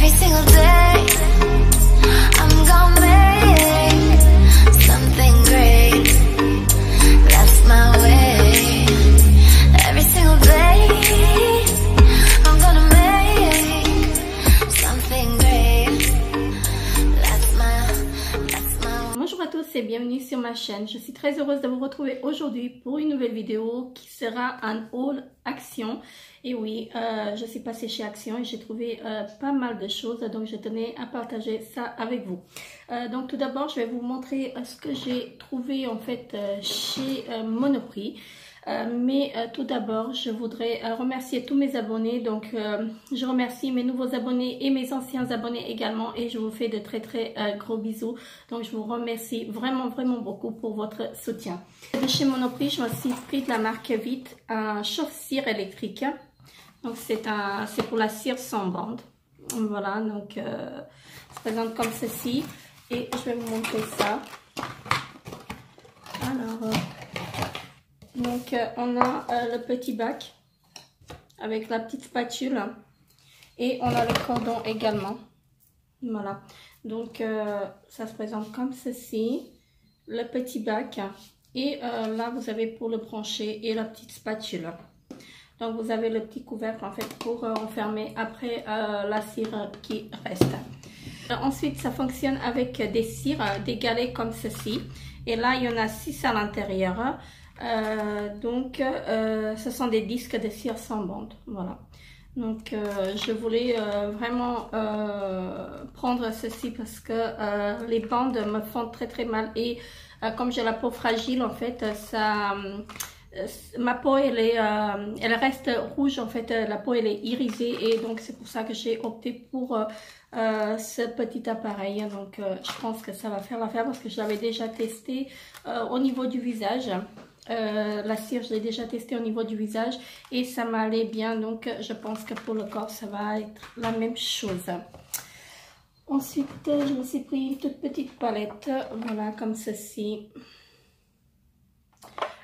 Every single day I'm gonna make something great. That's my way. Every single day I'm gonna make something great. Bonjour à tous et bienvenue sur ma chaîne. Je suis très heureuse de vous retrouver aujourd'hui pour une nouvelle vidéo qui sera un haul Action. Et oui, je suis passée chez Action et j'ai trouvé pas mal de choses, donc je tenais à partager ça avec vous. Donc tout d'abord, je vais vous montrer ce que j'ai trouvé en fait chez Monoprix. Mais tout d'abord, je voudrais remercier tous mes abonnés. Donc, je remercie mes nouveaux abonnés et mes anciens abonnés également. Et je vous fais de très gros bisous. Donc, je vous remercie vraiment beaucoup pour votre soutien. De chez Monoprix, je me suis pris de la marque Vite un chauffe-cire électrique. Donc, c'est pour la cire sans bande. Voilà, donc, ça se présente comme ceci. Et je vais vous montrer ça. Alors... donc on a le petit bac avec la petite spatule et on a le cordon également. Voilà, donc ça se présente comme ceci, le petit bac et là vous avez pour le brancher et la petite spatule. Donc vous avez le petit couvercle en fait pour enfermer après la cire qui reste. Ensuite ça fonctionne avec des cires, des galets comme ceci, et là il y en a 6 à l'intérieur. Ce sont des disques de cire sans bande. Voilà, donc je voulais vraiment prendre ceci parce que les bandes me font très mal et comme j'ai la peau fragile en fait, ça ma peau elle reste rouge en fait, la peau elle est irisée et donc c'est pour ça que j'ai opté pour ce petit appareil. Donc je pense que ça va faire l'affaire parce que je l'avais déjà testé au niveau du visage. La cire, je l'ai déjà testé au niveau du visage et ça m'allait bien, donc je pense que pour le corps ça va être la même chose. Ensuite je me suis pris une toute petite palette, voilà, comme ceci.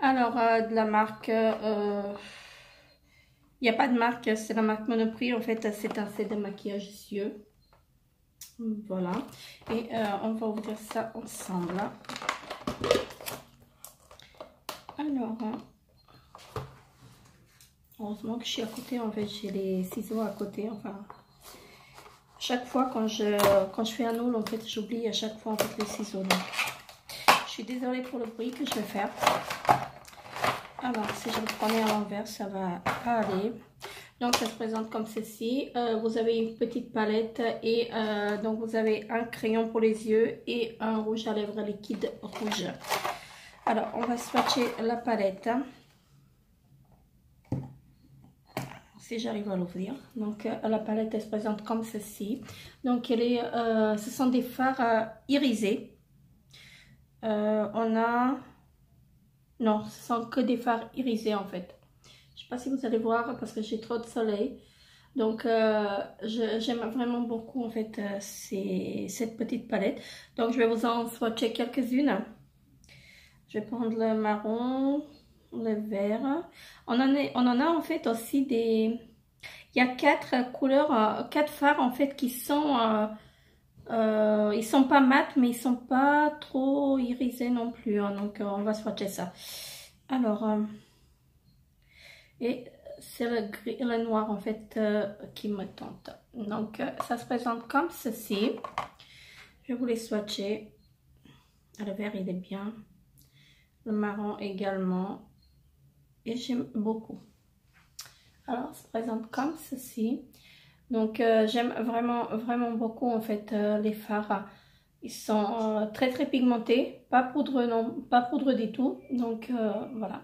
Alors de la marque, il n'y a pas de marque, c'est la marque Monoprix. En fait c'est un set de maquillage yeux, voilà, et on va ouvrir ça ensemble. Alors, heureusement que je suis à côté, en fait, j'ai les ciseaux à côté, enfin, chaque fois quand je fais un haul, en fait, j'oublie à chaque fois, en fait, les ciseaux, donc, je suis désolée pour le bruit que je vais faire. Alors, si je le prenais à l'envers, ça va aller. Donc, ça se présente comme ceci. Vous avez une petite palette et donc, vous avez un crayon pour les yeux et un rouge à lèvres liquide rouge. Alors, on va swatcher la palette. Si j'arrive à l'ouvrir. Donc, la palette, elle se présente comme ceci. Donc, ce sont des fards irisés. On a... non, ce sont que des fards irisés, en fait. Je ne sais pas si vous allez voir parce que j'ai trop de soleil. Donc, j'aime vraiment beaucoup, en fait, cette petite palette. Donc, je vais vous en swatcher quelques-unes. Je vais prendre le marron, le vert. On en a en fait aussi des... il y a 4 couleurs, 4 fards en fait qui sont... ils sont pas mat, mais ils sont pas trop irisés non plus. Hein, donc on va swatcher ça. Alors, et c'est le gris, le noir en fait qui me tente. Donc ça se présente comme ceci. Je vais vous les swatcher. Le vert il est bien. Le marron également, et j'aime beaucoup. Alors, ça se présente comme ceci. Donc, j'aime vraiment beaucoup en fait les fards. Ils sont très pigmentés, pas poudreux, non, pas poudreux du tout. Donc, voilà.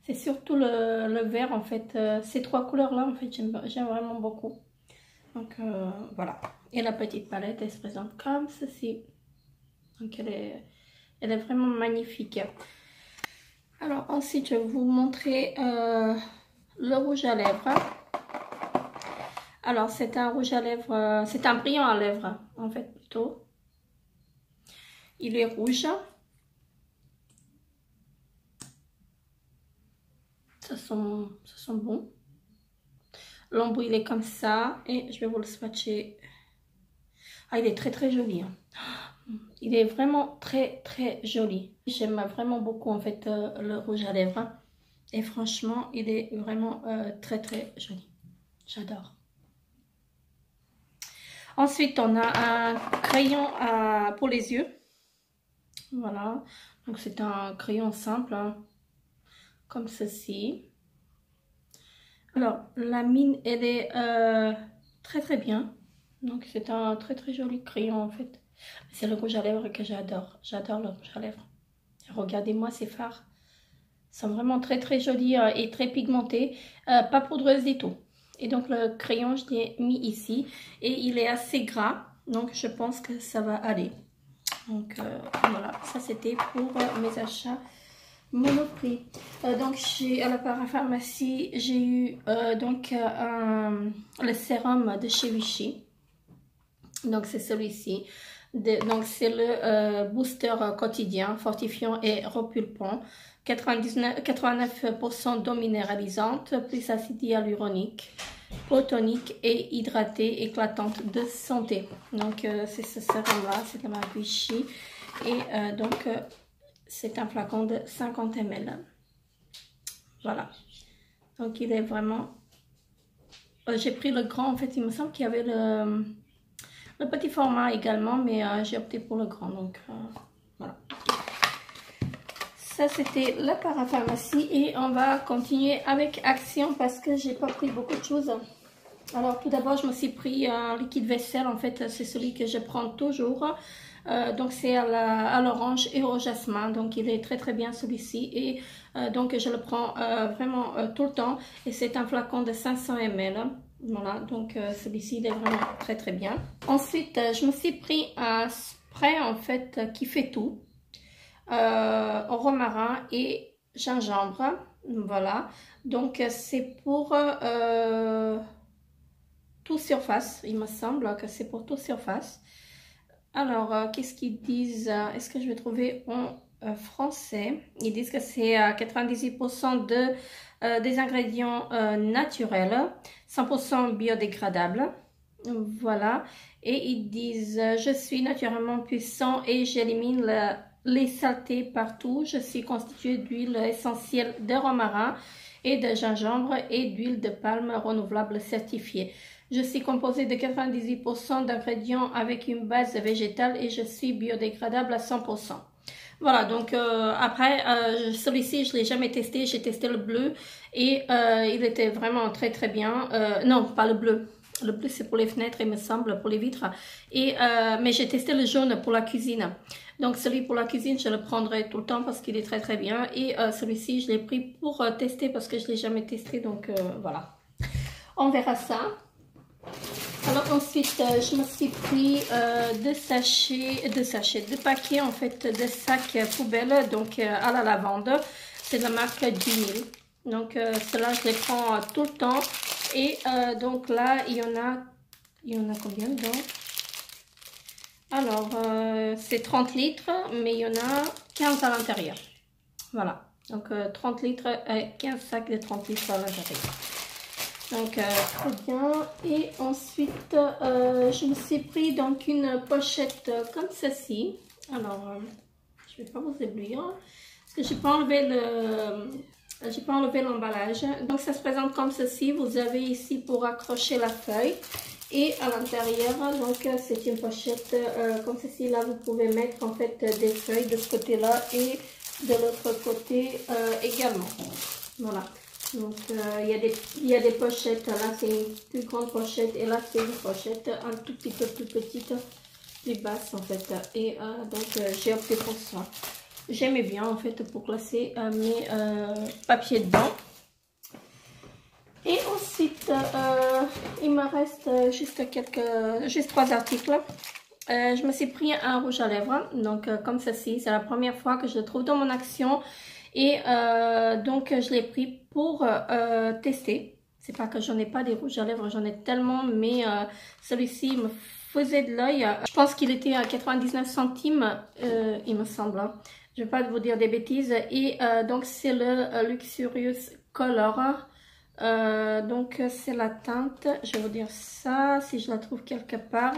C'est surtout le vert en fait. Ces 3 couleurs là en fait, j'aime vraiment beaucoup. Donc, voilà. Et la petite palette, elle se présente comme ceci. Donc, elle est vraiment magnifique. Alors ensuite, je vais vous montrer le rouge à lèvres. Alors c'est un rouge à lèvres, c'est un brillant à lèvres en fait plutôt. Il est rouge. Ça sent bon. L'embout il est comme ça et je vais vous le swatcher Ah, il est très très joli. Hein. Il est vraiment très très joli. J'aime vraiment beaucoup en fait le rouge à lèvres. Hein. Et franchement, il est vraiment très très joli. J'adore. Ensuite, on a un crayon pour les yeux. Voilà. Donc, c'est un crayon simple, hein, comme ceci. Alors, la mine, elle est très très bien. Donc, c'est un très très joli crayon en fait. C'est le rouge à lèvres que j'adore. J'adore le rouge à lèvres. Regardez-moi ces fards. Ils sont vraiment très très jolis et très pigmentés. Pas poudreuse du tout. Et donc, le crayon, je l'ai mis ici. Et il est assez gras. Donc, je pense que ça va aller. Donc, voilà. Ça, c'était pour mes achats Monoprix. Donc, à la parapharmacie, j'ai eu le sérum de chez Vichy. Donc, c'est celui-ci. Donc, c'est le booster quotidien, fortifiant et repulpant. 89% d'eau minéralisante, plus acide hyaluronique, peau tonique et hydratée, éclatante de santé. Donc, c'est ce sérum-là, c'est de la marque Vichy. Et c'est un flacon de 50 ml. Voilà. Donc, il est vraiment... j'ai pris le grand, en fait, il me semble qu'il y avait le petit format également, mais j'ai opté pour le grand. Donc, voilà. Ça, c'était la parapharmacie et on va continuer avec Action parce que j'ai pas pris beaucoup de choses. Alors, tout d'abord, je me suis pris un liquide vaisselle. En fait, c'est celui que je prends toujours. Donc, c'est à l'orange et au jasmin. Donc, il est très, très bien celui-ci. Et donc, je le prends vraiment tout le temps. Et c'est un flacon de 500 ml. Voilà, donc celui-ci, il est vraiment très, très bien. Ensuite, je me suis pris un spray, en fait, qui fait tout. Au romarin et gingembre. Voilà. Donc, c'est pour toute surface. Il me semble que c'est pour toute surface. Alors, qu'est-ce qu'ils disent? Est-ce que je vais trouver en français? Ils disent que c'est 98% des ingrédients naturels, 100% biodégradables. Voilà. Et ils disent, je suis naturellement puissant et j'élimine les saletés partout. Je suis constituée d'huile essentielle de romarin et de gingembre et d'huile de palme renouvelable certifiée. Je suis composée de 98% d'ingrédients avec une base végétale et je suis biodégradable à 100%. Voilà, donc après, celui-ci, je ne l'ai jamais testé. J'ai testé le bleu et il était vraiment très très bien. Non, pas le bleu. Le bleu, c'est pour les fenêtres, il me semble, pour les vitres. Mais j'ai testé le jaune pour la cuisine. Donc, celui pour la cuisine, je le prendrai tout le temps parce qu'il est très très bien. Et celui-ci, je l'ai pris pour tester parce que je ne l'ai jamais testé. Donc, voilà. On verra ça. Alors ensuite, je me suis pris deux paquets en fait de sacs poubelles donc à la lavande. C'est de la marque Dunhill. Donc cela je les prends tout le temps. Et donc là il y en a combien dedans? Alors c'est 30 litres mais il y en a 15 à l'intérieur. Voilà. Donc 30 litres et 15 sacs de 30 litres à l'intérieur. Donc très bien. Et ensuite je me suis pris donc une pochette comme ceci. Alors je vais pas vous éblouir parce que j'ai pas enlevé l'emballage. Donc ça se présente comme ceci. Vous avez ici pour accrocher la feuille et à l'intérieur donc c'est une pochette comme ceci. Là vous pouvez mettre en fait des feuilles de ce côté là et de l'autre côté également. Voilà. Donc il y a des pochettes, là c'est une plus grande pochette et là c'est une pochette un tout petit peu plus petite, plus basse en fait. Et donc j'ai opté pour ça. J'aimais bien en fait pour placer mes papiers dedans. Et ensuite il me reste juste 3 articles. Je me suis pris un rouge à lèvres, donc comme ceci, c'est la première fois que je le trouve dans mon Action. Et donc je l'ai pris pour tester. C'est pas que j'en ai pas des rouges à lèvres, j'en ai tellement, mais celui-ci me faisait de l'œil. Je pense qu'il était à 99 centimes, il me semble. Hein. Je vais pas vous dire des bêtises. Et donc c'est le Luxurious Color. Donc c'est la teinte, je vais vous dire ça, si je la trouve quelque part.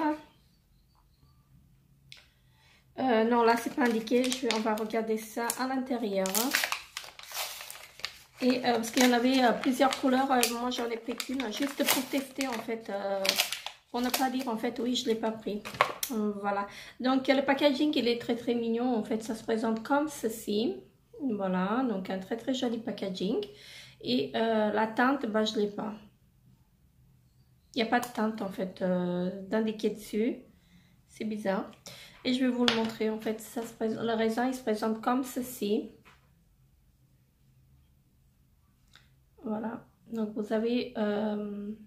Non, là, c'est pas indiqué. On va regarder ça à l'intérieur. Et parce qu'il y en avait plusieurs couleurs, moi j'en ai pris qu'une, juste pour tester en fait, pour ne pas dire en fait oui je l'ai pas pris. Voilà, donc le packaging il est très mignon, en fait ça se présente comme ceci. Voilà, donc un très joli packaging. Et la teinte, bah je l'ai pas. Il n'y a pas de teinte en fait d'indiquer dessus, c'est bizarre. Et je vais vous le montrer en fait, ça se présente, le raisin il se présente comme ceci. Voilà, donc vous avez, il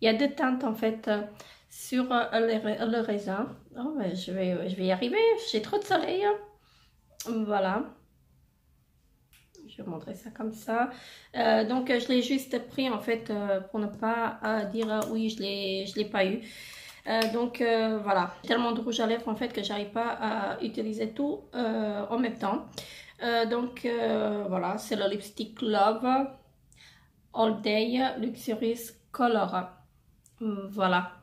y a deux teintes en fait sur le raisin. Oh, ben, je vais y arriver, j'ai trop de soleil. Voilà, je vais vous montrer ça comme ça. Donc je l'ai juste pris en fait pour ne pas dire oui je l'ai pas eu. Donc voilà, tellement de rouge à lèvres en fait que j'arrive pas à utiliser tout en même temps. Donc voilà, c'est le lipstick Love All Day Luxurious Color. Voilà.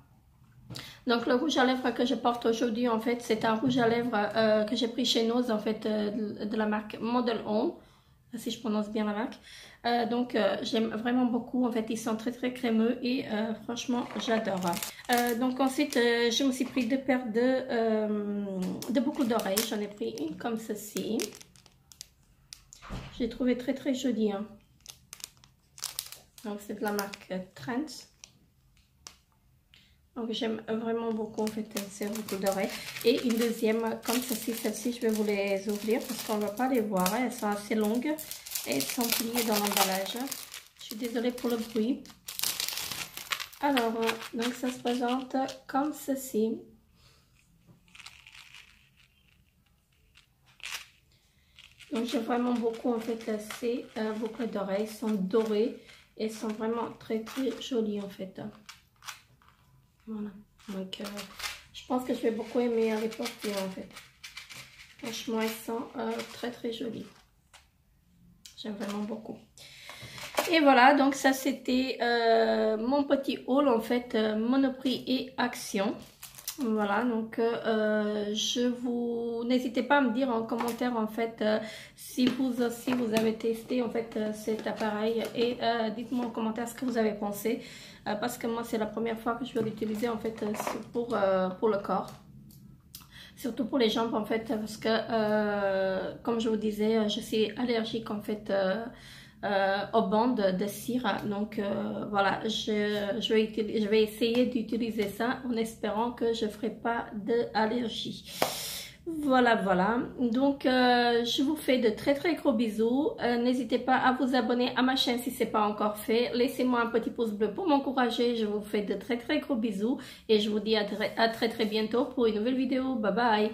Donc le rouge à lèvres que je porte aujourd'hui en fait c'est un rouge à lèvres que j'ai pris chez Nose en fait de la marque Model On, si je prononce bien la marque. Donc j'aime vraiment beaucoup, en fait ils sont très crémeux et franchement j'adore. Donc ensuite j'ai aussi pris deux paires de boucles d'oreilles. J'en ai pris une comme ceci. J'ai trouvé très jolie. Hein. Donc c'est de la marque Trends. Donc j'aime vraiment beaucoup en fait ces boucles d'oreilles. Et une deuxième comme ceci. Celle-ci je vais vous les ouvrir parce qu'on ne va pas les voir. Hein. Elles sont assez longues et elles sont pliées dans l'emballage. Je suis désolée pour le bruit. Alors donc ça se présente comme ceci. Donc j'ai vraiment beaucoup en fait ces boucles d'oreilles, sont dorées et sont vraiment très jolies en fait. Voilà, donc je pense que je vais beaucoup aimer les porter en fait. Franchement elles sont très jolies. J'aime vraiment beaucoup. Et voilà, donc ça c'était mon petit haul en fait Monoprix et Action. Voilà, donc je vous n'hésitez pas à me dire en commentaire en fait si vous aussi vous avez testé en fait cet appareil et dites-moi en commentaire ce que vous avez pensé parce que moi c'est la première fois que je vais l'utiliser en fait pour le corps, surtout pour les jambes en fait parce que comme je vous disais je suis allergique en fait aux bandes de cire. Donc voilà, je vais essayer d'utiliser ça en espérant que je ne ferai pas d'allergie. Voilà. Donc je vous fais de très gros bisous. N'hésitez pas à vous abonner à ma chaîne si ce n'est pas encore fait. Laissez-moi un petit pouce bleu pour m'encourager. Je vous fais de très gros bisous et je vous dis à très bientôt pour une nouvelle vidéo. Bye bye.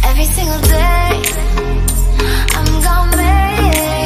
Every single day, I'm gonna make